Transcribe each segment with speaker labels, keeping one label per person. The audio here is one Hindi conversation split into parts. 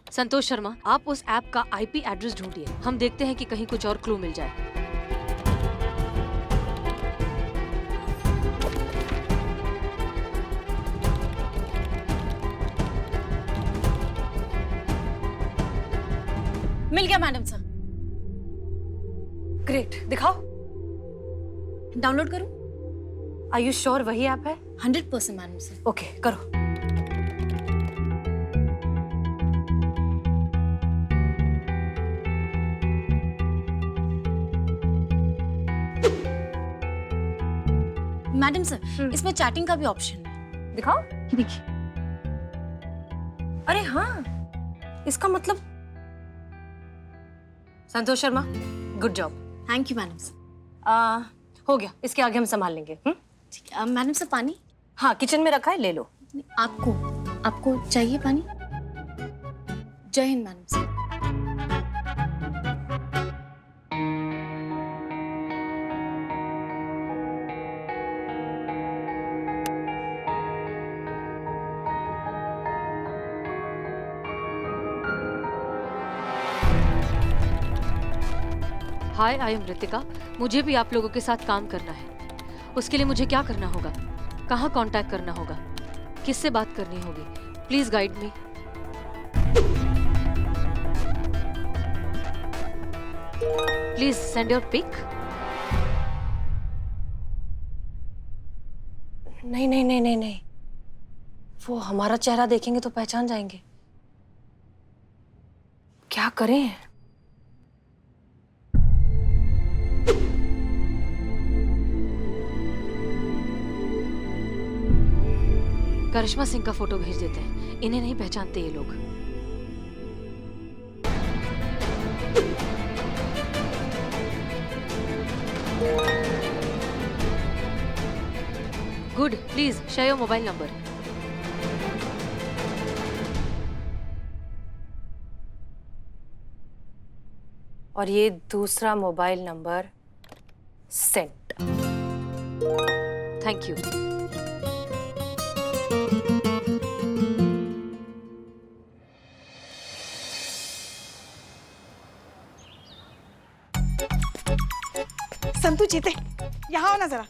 Speaker 1: संतोष शर्मा, आप उस ऐप का आईपी एड्रेस ढूंढिए। हम देखते हैं कि कहीं कुछ और क्लू मिल जाए।
Speaker 2: मिल गया मैडम सर।
Speaker 1: ग्रेट, दिखाओ।
Speaker 2: डाउनलोड करूं?
Speaker 1: आर यू श्योर वही ऐप है?
Speaker 2: 100% मैडम सर।
Speaker 1: ओके, करो।
Speaker 2: मैडम सर, इसमें चैटिंग का भी ऑप्शन है।
Speaker 1: दिखाओ।
Speaker 2: देखिए।
Speaker 1: अरे हाँ, इसका मतलब Santosh Sharma, good job.
Speaker 2: Thank you madam sir.
Speaker 1: हो गया, इसके आगे हम संभाल लेंगे।
Speaker 2: ठीक है। मैडम सर पानी?
Speaker 1: हाँ, किचन में रखा है, ले लो।
Speaker 2: आपको चाहिए पानी? जय Hind madam sir.
Speaker 1: Hi, I am Ritika. मुझे भी आप लोगों के साथ काम करना है। उसके लिए मुझे क्या करना होगा? कहाँ कांटेक्ट करना होगा? किससे बात करनी होगी? Please guide me. Please send your pic. नहीं नहीं नहीं नहीं नहीं, वो हमारा चेहरा देखेंगे तो पहचान जाएंगे। क्या करें? करिश्मा सिंह का फोटो भेज देते हैं, इन्हें नहीं पहचानते ये लोग। Good, please share your mobile number. और ये दूसरा mobile number send. Thank you.
Speaker 3: Santu जीते, यहाँ आओ ना जरा।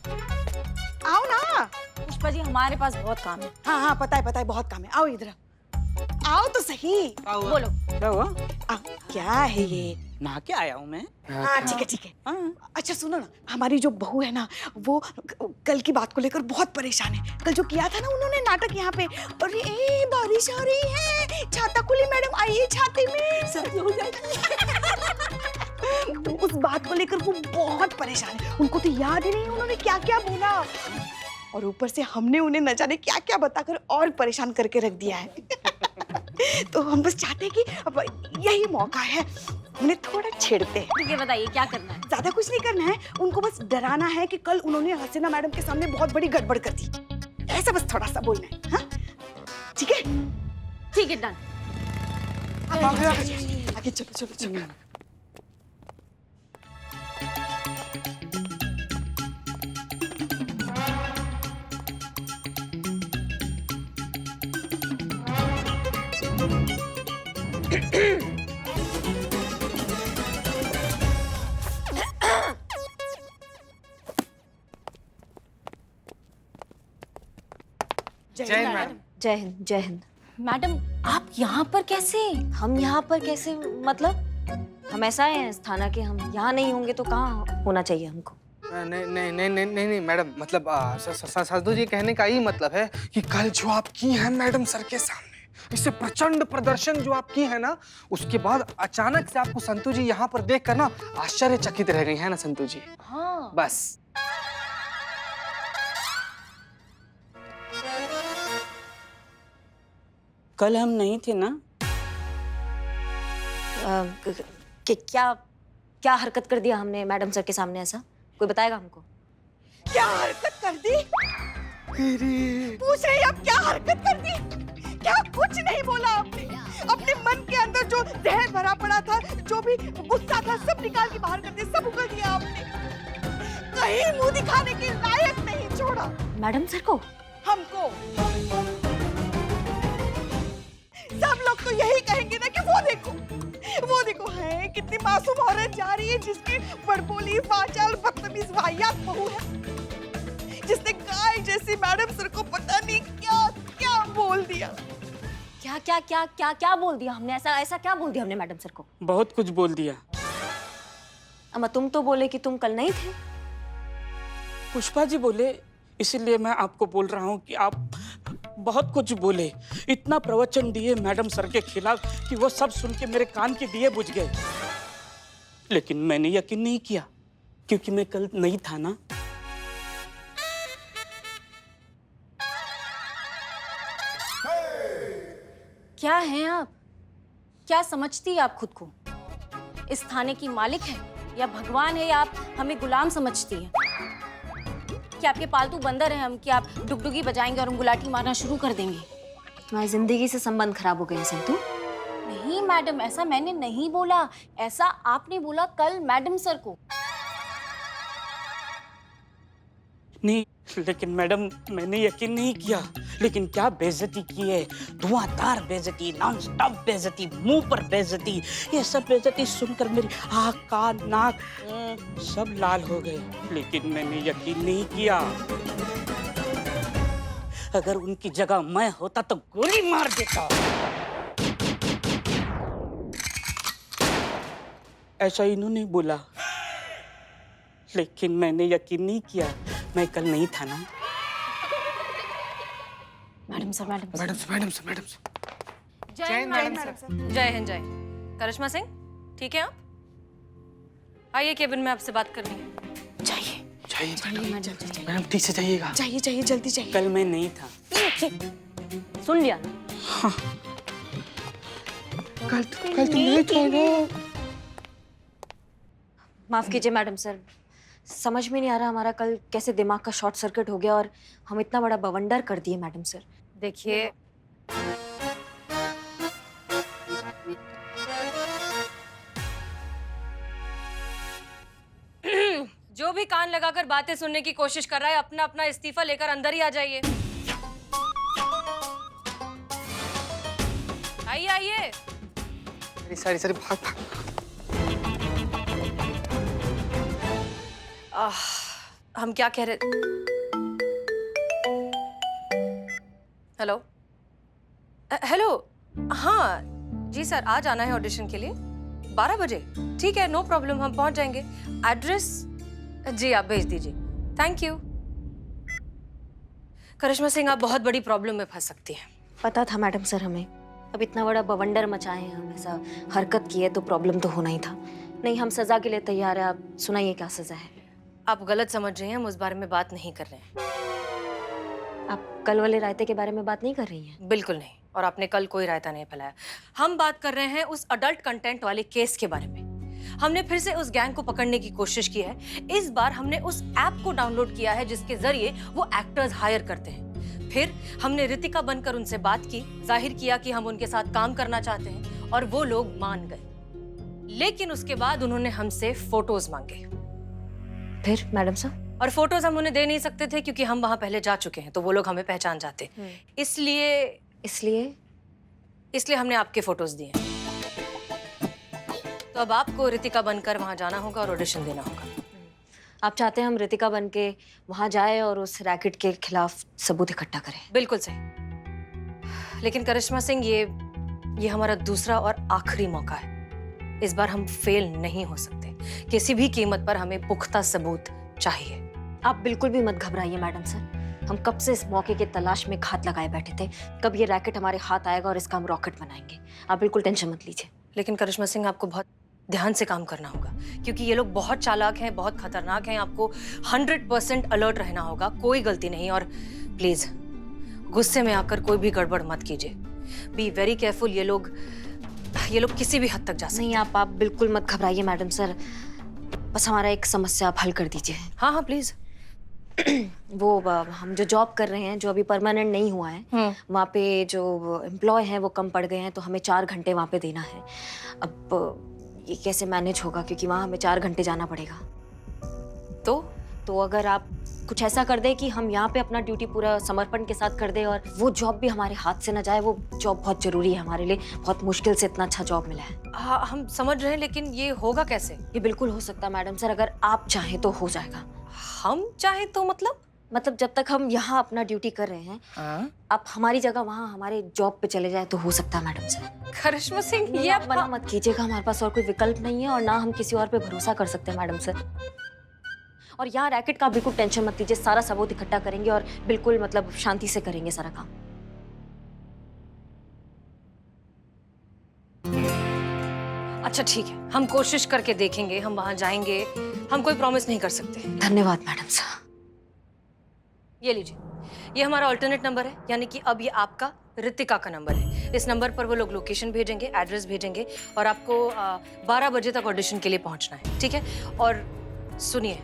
Speaker 3: आओ ना।
Speaker 2: पुष्पा जी, हमारे पास बहुत काम है।
Speaker 3: हाँ हाँ, पता है बहुत काम है। आओ इधर, आओ तो सही।
Speaker 2: बोलो।
Speaker 4: क्या हुआ?
Speaker 3: क्या है ये?
Speaker 4: नहा के आया हूँ मैं।
Speaker 3: हाँ ठीक है।
Speaker 4: हाँ।
Speaker 3: अच्छा सुनो ना, हमारी जो बहू है ना, वो कल की बात को लेकर बहुत परेशान है। कल जो किया था ना उन्होंने नाटक यहाँ पे, और ये बारिश आ रही है, छाता खुली, मैडम आइए छाते में, सर्दी हो जाएगी। तो उस बात को लेकर वो बहुत परेशान है। उनको तो याद ही नहीं उन्होंने क्या क्या बोला, और ऊपर से हमने उन्हें न जाने क्या क्या बताकर और परेशान करके रख दिया है। तो हम बस चाहते हैं कि अब यही मौका है, उन्हें थोड़ा छेड़ते हैं।
Speaker 2: ठीक है, बताइए क्या करना है?
Speaker 3: ज्यादा कुछ नहीं करना है, उनको बस डराना है कि कल उन्होंने हसीना मैडम के सामने बहुत बड़ी गड़बड़ कर दी। ऐसा बस थोड़ा सा बोलना है। हाँ ठीक है?
Speaker 2: ठीक है, डन।
Speaker 3: आगे चलो।
Speaker 4: जय हिंद मैडम।
Speaker 1: जय हिंद। जय हिंद।
Speaker 2: मैडम, आप यहाँ पर कैसे?
Speaker 5: हम यहाँ पर कैसे? मतलब हम ऐसा है इस थाना के, हम यहाँ नहीं होंगे तो कहाँ होना चाहिए हमको?
Speaker 4: नहीं मैडम, मतलब साधु जी कहने का ही मतलब है कि कल जो आप की है मैडम सर के सामने, इससे प्रचंड प्रदर्शन जो आप की है ना, उसके बाद अचानक से आपको संतू जी यहाँ पर देख कर ना आश्चर्यचकित रह गई है ना संतू जी।
Speaker 2: हाँ।
Speaker 4: बस।
Speaker 6: कल हम नहीं थे ना?
Speaker 5: क्या हरकत कर दिया हमने मैडम सर के सामने? ऐसा कोई बताएगा हमको?
Speaker 3: क्या हरकत कर दी? पूछ रही अब क्या हरकत कर दी? क्या कुछ नहीं बोला आपने? अपने मन के अंदर जो जहर भरा पड़ा था, जो भी गुस्सा था, सब निकाल के बाहर कर दिया, सब उगल दिया आपने। कहीं मुंह दिखाने के लायक नहीं छोड़ा।
Speaker 5: मैडम सर को?
Speaker 3: हमको। सब लोग तो यही कहेंगे ना कि वो वो देखो है कितनी मासूम औरत जा रही है जिसकी बड़बोली वाचाल बदतमीज वाहियात बहू है, जिसने गाय जैसी मैडम सर को पता नहीं क्या क्या बोल दिया।
Speaker 5: क्या क्या क्या क्या क्या बोल दिया हमने? ऐसा ऐसा क्या बोल दिया हमने मैडम सर को?
Speaker 6: बहुत कुछ बोल दिया।
Speaker 5: अम्मा तुम तो बोले कि तुम कल नहीं थे।
Speaker 6: पुष्पा जी बोले, इसीलिए मैं आपको बोल रहा हूँ कि आप बहुत कुछ बोले, इतना प्रवचन दिए मैडम सर के खिलाफ कि वो सब सुन के मेरे कान के दिए बुझ गए। लेकिन मैंने यकीन नहीं किया क्योंकि मैं कल नहीं था ना।
Speaker 2: क्या हैं आप? क्या समझती है आप खुद को? इस थाने की मालिक है या भगवान है, या आप हमें गुलाम समझती हैं? कि आपके पालतू बंदर हैं हम, कि आप डुगडुगी बजाएंगे और हम गुलाटी मारना शुरू कर देंगे?
Speaker 5: तुम्हारी जिंदगी से संबंध खराब हो गए हैं संतू।
Speaker 2: नहीं मैडम, ऐसा मैंने नहीं बोला। ऐसा आपने बोला कल मैडम सर को।
Speaker 6: नहीं, लेकिन मैडम मैंने यकीन नहीं किया। लेकिन क्या बेइज्जती की है, धुआंधार बेइज्जती, नॉन स्टॉप बेइज्जती, मुंह पर बेइज्जती। ये सब बेइज्जती सुनकर मेरी आँख, कान, नाक सब लाल हो गए। लेकिन मैंने यकीन नहीं किया। अगर उनकी जगह मैं होता तो गोली मार देता। ऐसा इन्होंने बोला, लेकिन मैंने यकीन नहीं किया। मैं कल नहीं था ना।
Speaker 2: Madam sir, madam sir.
Speaker 4: Madam से मैडम से मैडम से
Speaker 2: जय मैडम सर।
Speaker 1: जय हिंद जय। करिश्मा सिंह, ठीक है आप? आइए केबिन में आपसे बात करनी है।
Speaker 3: चाहिए
Speaker 4: जाइए मैडम, मैडम ठीक से जाइएगा।
Speaker 3: चाहिए चाहिए जल्दी चाहिए।
Speaker 6: कल मैं नहीं था।
Speaker 5: सुन लिया?
Speaker 4: कल तुम नहीं थे ना।
Speaker 5: माफ कीजिए मैडम सर, समझ में नहीं आ रहा हमारा कल कैसे दिमाग का शॉर्ट सर्किट हो गया और हम इतना बड़ा बवंडर कर दिए मैडम सर।
Speaker 1: देखिए, जो भी कान लगाकर बातें सुनने की कोशिश कर रहा है, अपना अपना इस्तीफा लेकर अंदर ही आ जाइए। आइए आइए।
Speaker 4: सारी भाग भाग।
Speaker 1: हम क्या कह रहे? हेलो हेलो, हाँ जी सर, आज आना है ऑडिशन के लिए 12 बजे। ठीक है, नो प्रॉब्लम, हम पहुंच जाएंगे। एड्रेस जी आप भेज दीजिए। Thank you. करिश्मा सिंह, आप बहुत बड़ी प्रॉब्लम में फंस सकती हैं।
Speaker 5: पता था मैडम सर हमें। अब इतना बड़ा बवंडर मचाए हैं हम, ऐसा हरकत की है तो प्रॉब्लम तो होना ही था। नहीं, हम सजा के लिए तैयार है। आप सुनाइए क्या सजा है?
Speaker 1: आप गलत समझ रही हैं, हम उस बारे में बात नहीं कर रहे हैं।
Speaker 5: आप कल वाले रायते के बारे में बात नहीं कर रही हैं?
Speaker 1: बिल्कुल नहीं, और आपने कल कोई रायता नहीं फैलाया। हम बात कर रहे हैं उस अडल्ट कंटेंट वाले केस के बारे में। हमने फिर से उस गैंग को पकड़ने की कोशिश की है। इस बार हमने उस ऐप को डाउनलोड किया है जिसके जरिए वो एक्टर्स हायर करते हैं। फिर हमने रितिका बनकर उनसे बात की, जाहिर किया कि हम उनके साथ काम करना चाहते हैं, और वो लोग मान गए। लेकिन उसके बाद उन्होंने हमसे फोटोज मांगे।
Speaker 5: फिर मैडम सर?
Speaker 1: और फोटोज हम उन्हें दे नहीं सकते थे क्योंकि हम वहां पहले जा चुके हैं, तो वो लोग हमें पहचान जाते। इसलिए हमने आपके फोटोज दिए। तो अब आपको रितिका बनकर वहां जाना होगा और ऑडिशन देना होगा।
Speaker 5: आप चाहते हैं हम रितिका बन के वहां जाए और उस रैकेट के खिलाफ सबूत इकट्ठा करें?
Speaker 1: बिल्कुल सही। लेकिन करिश्मा सिंह, ये हमारा दूसरा और आखिरी मौका है। इस बार हम फेल नहीं हो सकते। किसी भी कीमत पर हमें पुख्ता सबूत चाहिए।
Speaker 5: आप बिल्कुल भी मत घबराइए मैडम सर। हम कब से इस मौके की तलाश में घात लगाए बैठे थे। कब ये रैकेट हमारे हाथ आएगा और इसका हम रॉकेट बनाएंगे। आप बिल्कुल टेंशन मत लीजिए।
Speaker 1: लेकिन करिश्मा सिंह, आपको बहुत ध्यान से काम करना होगा क्योंकि ये लोग बहुत चालाक हैं, बहुत खतरनाक हैं। आपको 100% अलर्ट रहना होगा, कोई गलती नहीं। और प्लीज गुस्से में आकर कोई भी गड़बड़ मत कीजिए। Be very careful. ये लोग किसी भी हद तक जा सकते हैं।
Speaker 5: नहीं, आप बिल्कुल मत घबराइए मैडम सर। बस हमारा एक समस्या आप हल कर दीजिए।
Speaker 1: हाँ हाँ प्लीज।
Speaker 5: वो हम जो जॉब कर रहे हैं, जो अभी परमानेंट नहीं हुआ है, वहाँ पे जो एम्प्लॉय हैं वो कम पड़ गए हैं, तो हमें 4 घंटे वहाँ पे देना है। अब ये कैसे मैनेज होगा, क्योंकि वहाँ हमें 4 घंटे जाना पड़ेगा।
Speaker 1: तो
Speaker 5: अगर आप कुछ ऐसा कर दे कि हम यहाँ पे अपना ड्यूटी पूरा समर्पण के साथ कर दे और वो जॉब भी हमारे हाथ से ना जाए। वो जॉब बहुत जरूरी है हमारे लिए, बहुत मुश्किल से इतना अच्छा जॉब मिला है।
Speaker 1: हाँ, हम समझ रहे हैं, लेकिन ये होगा कैसे?
Speaker 5: ये बिल्कुल हो सकता है मैडम सर, अगर आप चाहें तो हो जाएगा।
Speaker 1: हम चाहे तो
Speaker 5: मतलब जब तक हम यहाँ अपना ड्यूटी कर रहे हैं, आप हमारी जगह वहाँ हमारे जॉब पे चले जाए तो हो सकता है मैडम सर।
Speaker 1: करिश्मा सिंह,
Speaker 5: ये आप मना मत कीजिएगा, हमारे पास और कोई विकल्प नहीं है और ना हम किसी और पे भरोसा कर सकते हैं मैडम सर। और यहाँ रैकेट का बिल्कुल टेंशन मत लीजिए, सारा सबूत इकट्ठा करेंगे और बिल्कुल मतलब शांति से करेंगे सारा काम।
Speaker 1: अच्छा ठीक है, हम कोशिश करके देखेंगे, हम वहां जाएंगे। हम कोई प्रॉमिस नहीं कर सकते।
Speaker 5: धन्यवाद मैडम सर।
Speaker 1: ये लीजिए, ये हमारा अल्टरनेट नंबर है, यानी कि अब ये आपका रितिका का नंबर है। इस नंबर पर वो लोग लोकेशन भेजेंगे, एड्रेस भेजेंगे और आपको 12 बजे तक ऑडिशन के लिए पहुंचना है, ठीक है? और सुनिए,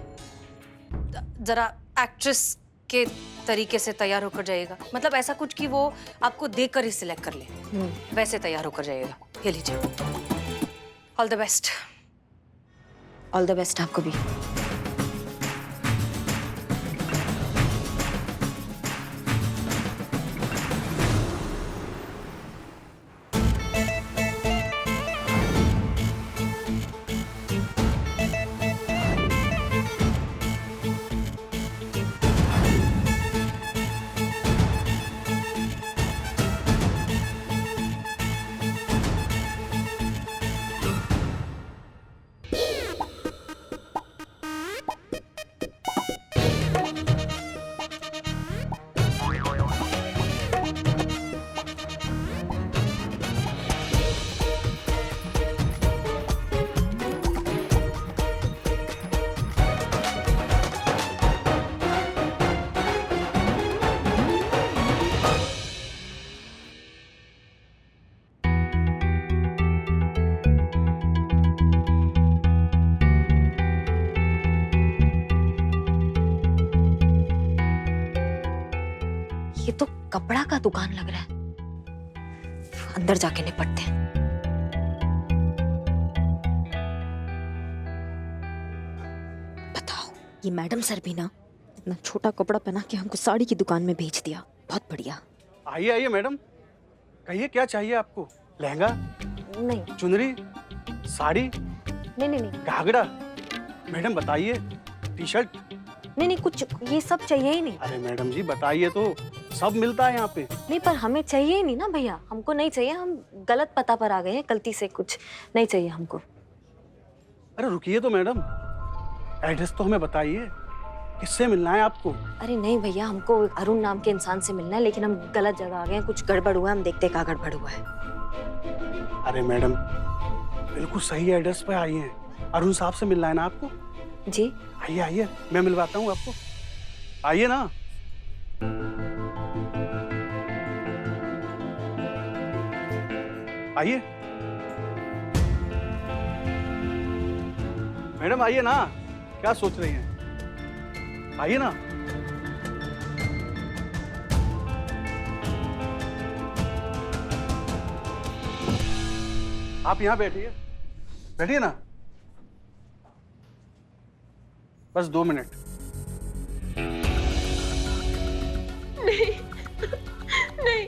Speaker 1: जरा एक्ट्रेस के तरीके से तैयार होकर जाइएगा, मतलब ऐसा कुछ कि वो आपको देखकर ही सिलेक्ट कर ले, वैसे तैयार होकर जाइएगा। ये लीजिए, all the best.
Speaker 5: All the best आपको भी। ये तो कपड़ा का दुकान लग रहा है, अंदर जाके निपटते हैं। बताओ, ये मैडम सर भी ना इतना छोटा कपड़ा पहना के हमको साड़ी की दुकान में भेज दिया। बहुत बढ़िया।
Speaker 7: आइए आइए मैडम, कहिए क्या चाहिए आपको? लहंगा,
Speaker 5: नहीं
Speaker 7: चुनरी, साड़ी,
Speaker 5: नहीं नहीं नहीं
Speaker 7: घाघरा? मैडम बताइए, टी शर्ट?
Speaker 5: नहीं नहीं, कुछ ये सब चाहिए ही नहीं।
Speaker 7: अरे मैडम जी बताइए तो, सब मिलता है यहाँ पे।
Speaker 5: नहीं पर हमें चाहिए ही नहीं ना भैया, हमको नहीं चाहिए, हम गलत पता पर आ गए हैं गलती से, कुछ नहीं चाहिए हमको।
Speaker 7: अरे रुकिए तो मैडम, एड्रेस तो हमें बताइए, किससे मिलना है आपको?
Speaker 5: अरे नहीं भैया, हमको अरुण नाम के इंसान से मिलना है, लेकिन हम गलत जगह आ गए हैं, कुछ गड़बड़ हुआ है, हम देखते क्या गड़बड़ हुआ है।
Speaker 7: अरे मैडम बिल्कुल सही एड्रेस पे आई हैं, अरुण साहब से मिलना है ना आपको?
Speaker 5: जी
Speaker 7: आइए आइए, मैं मिलवाता हूँ आपको, आइए ना। आइए मैडम, आइए ना, क्या सोच रही हैं? आइए ना। आप यहाँ बैठिए, बैठिए ना, बस 2 मिनट।
Speaker 8: नहीं,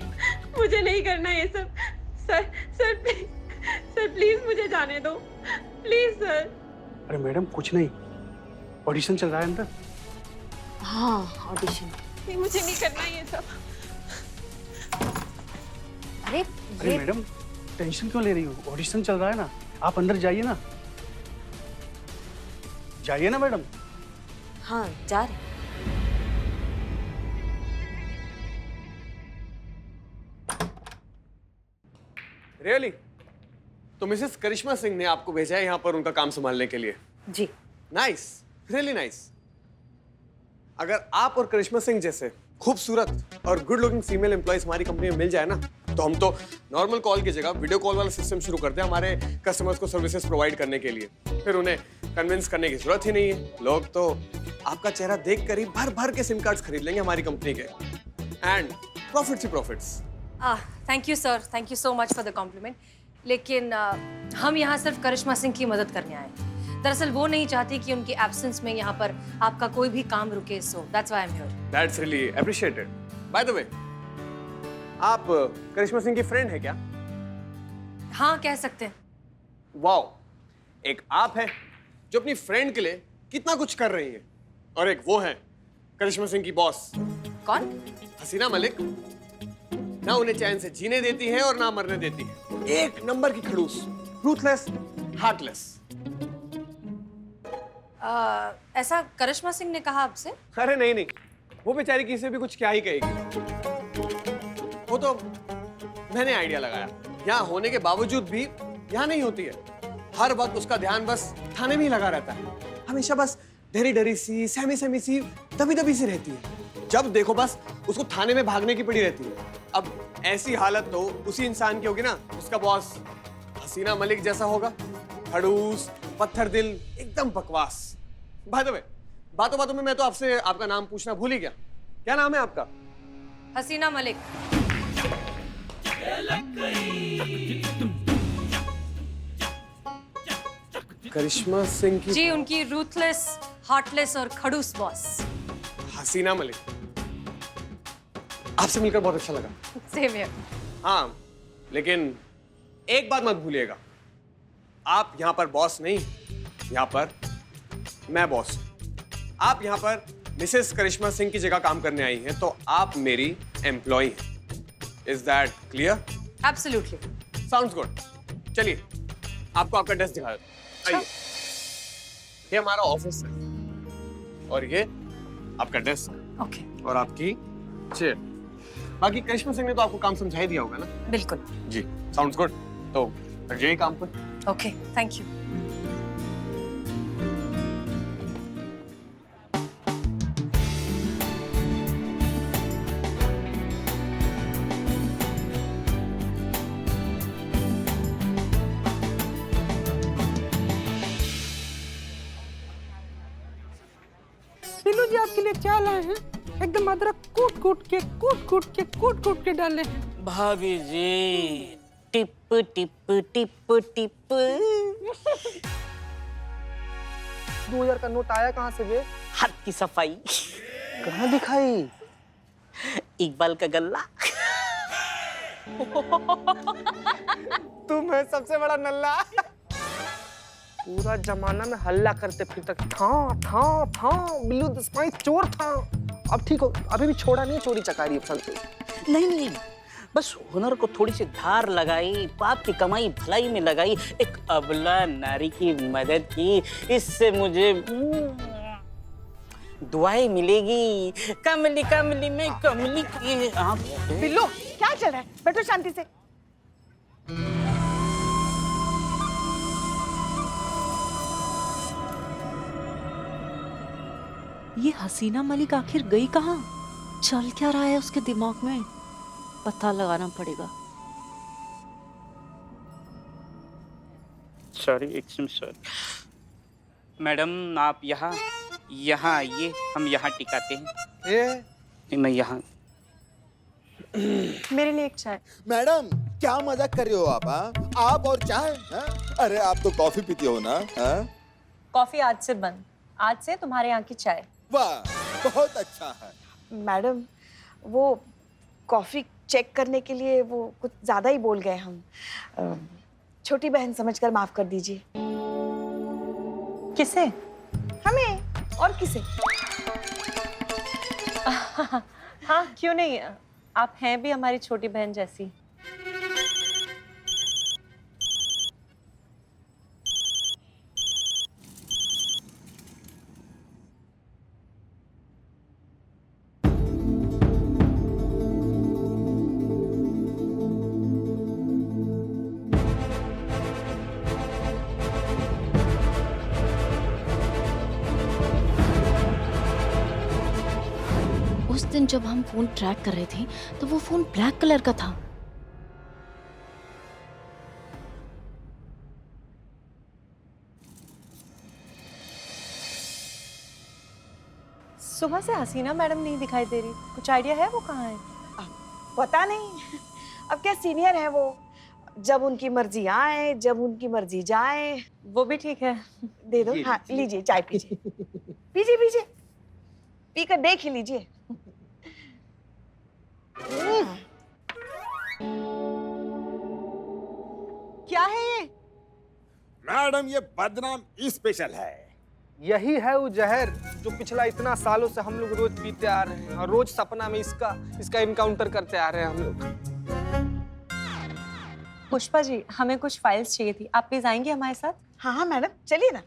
Speaker 8: मुझे नहीं करना ये सब। सर प्लीज मुझे जाने दो, प्लीज सर।
Speaker 7: अरे मैडम कुछ नहीं, ऑडिशन चल रहा है अंदर।
Speaker 5: हाँ ऑडिशन।
Speaker 8: नहीं, मुझे नहीं करना ये सब।
Speaker 5: अरे
Speaker 7: अरे मैडम टेंशन क्यों ले रही हो? ऑडिशन चल रहा है ना, आप अंदर जाइए ना, जाइए ना मैडम।
Speaker 5: हाँ जा रहे।
Speaker 9: रियली? तो मिसेस करिश्मा सिंह ने आपको भेजा है यहाँ पर उनका काम संभालने के लिए?
Speaker 1: जी।
Speaker 9: Nice, really nice. अगर आप और करिश्मा सिंह जैसे खूबसूरत और गुड लुकिंग फीमेल एम्प्लॉइज हमारी कंपनी में मिल जाए ना, तो हम तो नॉर्मल कॉल की जगह वीडियो कॉल वाला सिस्टम शुरू करते हैं हमारे कस्टमर्स को सर्विसेज प्रोवाइड करने के लिए। फिर उन्हें कन्विंस करने की जरूरत ही नहीं है, लोग तो आपका चेहरा देख कर ही भर भर के सिम कार्ड्स खरीद लेंगे हमारी कंपनी के। एंड प्रॉफिट्स ही profits.
Speaker 1: Thank you sir, thank you so much for the compliment. लेकिन हम यहाँ सिर्फ करिश्मा सिंह की मदद करने आए हैं। दरअसल वो नहीं चाहती कि उनकी एब्सेंस में यहाँ पर आपका कोई भी काम रुके, so that's why I am here.
Speaker 9: That's really appreciated. By the way, आप करिश्मा सिंह की फ्रेंड है क्या?
Speaker 1: हाँ, कह सकते हैं।
Speaker 9: वाओ, एक आप है जो अपनी फ्रेंड के लिए कितना कुछ कर रही है, और एक वो है करिश्मा सिंह की बॉस
Speaker 1: कौन?
Speaker 9: हसीना मलिक। ना उन्हें चैन से जीने देती है और ना मरने देती है। एक नंबर की खड़ूस, रूथलेस, हार्टलेस।
Speaker 1: ऐसा करिश्मा सिंह ने कहा आपसे?
Speaker 9: अरे नहीं नहीं, वो बेचारी किसी से भी कुछ क्या ही कहेगी। वो तो मैंने आइडिया लगाया, यहाँ होने के बावजूद भी यहाँ नहीं होती है। हर वक्त उसका ध्यान बस थाने में ही लगा रहता है। हमेशा बस डरी डरी सी, सहमी सहमी सी, दबी दबी सी रहती है। जब देखो बस उसको थाने में भागने की पड़ी रहती है। अब ऐसी हालत तो उसी इंसान की होगी ना, उसका बॉस हसीना मलिक जैसा होगा। खड़ूस, पत्थर दिल, एकदम बकवास। बाय द वे, बातों बातों में मैं तो आपसे आपका नाम पूछना भूल ही गया। क्या नाम है आपका?
Speaker 1: हसीना मलिक।
Speaker 9: करिश्मा सिंह की
Speaker 1: जी, उनकी रूथलेस, हार्टलेस और खड़ूस बॉस।
Speaker 9: हसीना मलिक। आपसे मिलकर बहुत अच्छा लगा।
Speaker 1: Same here.
Speaker 9: हाँ, लेकिन एक बात मत भूलिएगा, आप यहाँ पर बॉस नहीं, यहाँ पर मैं बॉस हूँ। आप यहाँ पर मिसेस करिश्मा सिंह की जगह काम करने आई हैं, तो आप मेरी एम्प्लॉय हैं। Is that clear?
Speaker 1: Absolutely.
Speaker 9: Sounds good. चलिए, आपको आपका डेस्क दिखा देता हूं। आइए, ये हमारा ऑफिस है और ये आपका डेस्क
Speaker 1: ओके।
Speaker 9: और आपकी चेयर। बाकी करिश्मा सिंह ने तो आपको काम समझा ही दिया होगा ना?
Speaker 1: बिल्कुल।
Speaker 9: जी, साउंड्स गुड। तो यही काम पर।
Speaker 1: Okay, thank you.
Speaker 10: Billu ji आपके लिए क्या लाए हैं? एकदम अदरक कूट के डाले हैं।
Speaker 6: भाभी जी, टिप टिप टिप टिप।
Speaker 4: 2000 का नोट आया कहाँ से बे?
Speaker 6: हाथ की सफाई।
Speaker 4: कहाँ दिखाई?
Speaker 6: इकबाल का गल्ला।
Speaker 4: तुम है सबसे बड़ा नल्ला। पूरा जमाना में हल्ला करते फिर तक था बिल्लू दसमाई चोर था। अब ठीक हो, अभी भी छोड़ा नहीं चोरी चकारी चलते।
Speaker 6: नहीं, बस हुनर को थोड़ी सी धार लगाई, पाप की कमाई भलाई में लगाई, एक अबला नारी की मदद की, इससे मुझे दुआएं मिलेगी। कमली कमली में कमली की आंखें।
Speaker 3: बिल्लू, क्या चल रहा है? बैठो शांति से।
Speaker 11: ये हसीना मलिक आखिर गई कहाँ? चल क्या रहा है उसके दिमाग में? पता लगाना पड़ेगा।
Speaker 6: Sorry, extreme sorry. मैडम, आप यहाँ आइए, हम यहाँ टिकाते हैं। मैं यहाँ।
Speaker 3: मेरे लिए एक चाय।
Speaker 12: मैडम, क्या मजाक कर रहे हो आप? आप और चाय? अरे आप तो कॉफी पीती हो ना?
Speaker 8: कॉफी आज से बंद, आज से तुम्हारे यहाँ की चाय।
Speaker 12: वाह, बहुत अच्छा है।
Speaker 3: मैडम, वो कॉफी चेक करने के लिए वो कुछ ज्यादा ही बोल गए हम। छोटी बहन समझकर माफ कर दीजिए।
Speaker 8: किसे?
Speaker 3: हमें, और किसे?
Speaker 8: हाँ, क्यों नहीं, आप हैं भी हमारी छोटी बहन जैसी।
Speaker 2: उस दिन जब हम फोन ट्रैक कर रहे थे तो वो फोन ब्लैक कलर का था।
Speaker 8: सुबह से हसीना मैडम नहीं दिखाई दे रही, कुछ आइडिया है वो कहाँ है?
Speaker 3: पता नहीं, अब क्या सीनियर है वो। जब उनकी मर्जी आए, जब उनकी मर्जी जाए।
Speaker 8: वो भी ठीक है।
Speaker 3: दे दो। हाँ लीजिए, चाय पीजिए। पीजिए पीजिए, पीकर देख ही लीजिए। क्या है ये?
Speaker 12: मैडम ये बदनाम स्पेशल है।
Speaker 4: यही है वो जहर जो पिछला इतना सालों से हम लोग रोज पीते आ रहे हैं और रोज सपना में इसका इनकाउंटर करते आ रहे हैं हम लोग।
Speaker 8: पुष्पा जी, हमें कुछ फाइल्स चाहिए थी, आप प्लीज आएंगे हमारे साथ?
Speaker 3: हाँ हाँ मैडम, चलिए ना।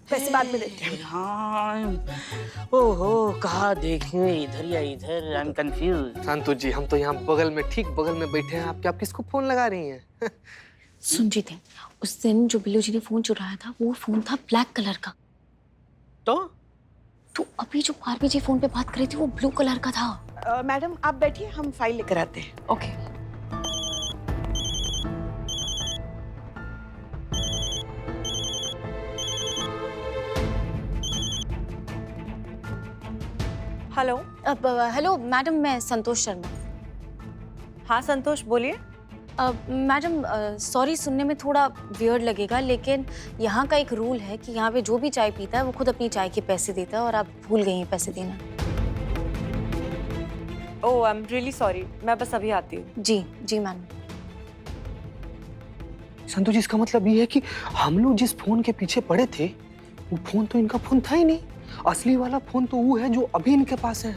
Speaker 3: पैसे बाद में देते हैं।
Speaker 6: हाँ, ओहो, कहाँ देखें, इधर या इधर, I am confuse.
Speaker 4: Santosh ji, हम तो यहाँ बगल में, ठीक बगल में बैठे हैं आपके, आप किसको फोन लगा रही हैं?
Speaker 2: सुनजीत है, उस दिन जो बिल्लू जी ने फोन चुराया था वो फोन था ब्लैक कलर का। तो अभी जो पारवी जी फोन पे बात कर रही थी वो ब्लू कलर का था।
Speaker 3: मैडम आप बैठिए, हम फाइल लेकर आते हैं।
Speaker 2: ओके।
Speaker 8: हेलो।
Speaker 2: अब हेलो मैडम, मैं संतोष शर्मा।
Speaker 8: हाँ संतोष, बोलिए।
Speaker 2: मैडम सॉरी, सुनने में थोड़ा वियर्ड लगेगा लेकिन यहाँ का एक रूल है कि यहाँ पे जो भी चाय पीता है वो खुद अपनी चाय के पैसे देता है और आप भूल गई हैं पैसे देना।
Speaker 8: ओह, आई एम रियली सॉरी, मैं बस अभी आती हूँ।
Speaker 2: जी जी मैडम।
Speaker 4: संतोष जी, इसका मतलब ये है कि हम लोग जिस फोन के पीछे पड़े थे वो फोन तो इनका फोन था ही नहीं। असली वाला फोन तो वो है जो अभी इनके पास है।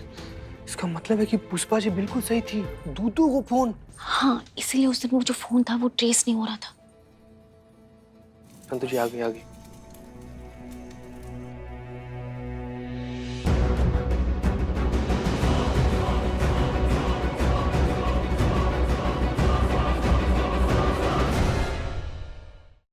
Speaker 4: इसका मतलब है कि पुष्पा जी बिल्कुल सही थी, दूधू को फोन।
Speaker 2: हाँ, इसीलिए उस दिन वो जो फोन था वो ट्रेस नहीं हो रहा था।
Speaker 4: संतोष जी, आगे आगे।